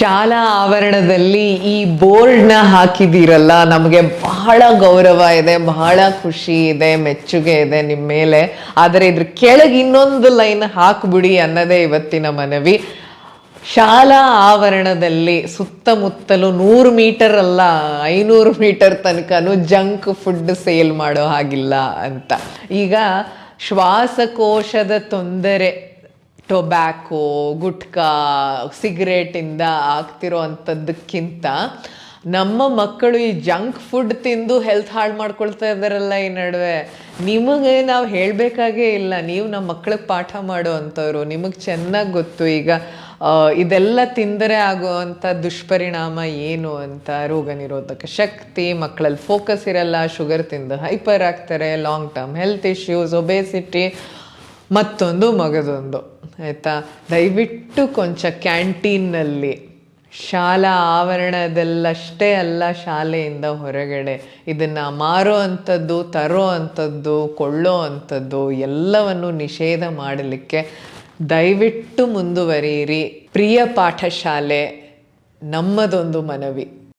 ಶಾಲಾ ಆವರಣದಲ್ಲಿ ಈ ಬೋರ್ಡ್ನ ಹಾಕಿದ್ದೀರಲ್ಲ, ನಮಗೆ ಬಹಳ ಗೌರವ ಇದೆ, ಬಹಳ ಖುಷಿ ಇದೆ, ಮೆಚ್ಚುಗೆ ಇದೆ ನಿಮ್ಮ ಮೇಲೆ. ಆದರೆ ಇದ್ರ ಕೆಳಗೆ ಇನ್ನೊಂದು ಲೈನ್ ಹಾಕ್ಬಿಡಿ ಅನ್ನೋದೇ ಇವತ್ತಿನ ಮನವಿ. ಶಾಲಾ ಆವರಣದಲ್ಲಿ ಸುತ್ತಮುತ್ತಲು 100 ಮೀಟರ್ ಅಲ್ಲ 500 ಮೀಟರ್ ತನಕನೂ ಜಂಕ್ ಫುಡ್ ಸೇಲ್ ಮಾಡೋ ಹಾಗಿಲ್ಲ ಅಂತ. ಈಗ ಶ್ವಾಸಕೋಶದ ತೊಂದರೆ ಟೊಬ್ಯಾಕೋ, ಗುಟ್ಕಾ, ಸಿಗರೇಟಿಂದ ಆಗ್ತಿರೋ ಅಂಥದ್ದಕ್ಕಿಂತ ನಮ್ಮ ಮಕ್ಕಳು ಈ ಜಂಕ್ ಫುಡ್ ತಿಂದು ಹೆಲ್ತ್ ಹಾಳು ಮಾಡ್ಕೊಳ್ತಾ ಇದ್ದಾರಲ್ಲ ಈ ನಡುವೆ. ನಿಮಗೆ ನಾವು ಹೇಳಬೇಕಾಗೇ ಇಲ್ಲ, ನೀವು ನಮ್ಮ ಮಕ್ಕಳಿಗೆ ಪಾಠ ಮಾಡೋ ಅಂಥವ್ರು, ನಿಮಗೆ ಚೆನ್ನಾಗಿ ಗೊತ್ತು ಈಗ ಇದೆಲ್ಲ ತಿಂದರೆ ಆಗುವಂಥ ದುಷ್ಪರಿಣಾಮ ಏನು ಅಂತ. ರೋಗ ನಿರೋಧಕ ಶಕ್ತಿ, ಮಕ್ಕಳಲ್ಲಿ ಫೋಕಸ್ ಇರಲ್ಲ, ಶುಗರ್ ತಿಂದು ಹೈಪರ್ ಆಗ್ತಾರೆ, long term health issues, obesity, ಮತ್ತೊಂದು ಮಗದೊಂದು. ಆಯಿತಾ, ದಯವಿಟ್ಟು ಕೊಂಚ ಕ್ಯಾಂಟೀನ್ನಲ್ಲಿ, ಶಾಲಾ ಆವರಣದಲ್ಲಷ್ಟೇ ಅಲ್ಲ, ಶಾಲೆಯಿಂದ ಹೊರಗಡೆ ಇದನ್ನು ಮಾರೋ ಅಂಥದ್ದು, ತರೋ ಅಂಥದ್ದು, ಕೊಳ್ಳೋ ಅಂಥದ್ದು ಎಲ್ಲವನ್ನು ನಿಷೇಧ ಮಾಡಲಿಕ್ಕೆ ದಯವಿಟ್ಟು ಮುಂದುವರಿಯಿರಿ. ಪ್ರಿಯ ಪಾಠಶಾಲೆ ನಮ್ಮದೊಂದು ಮನವಿ.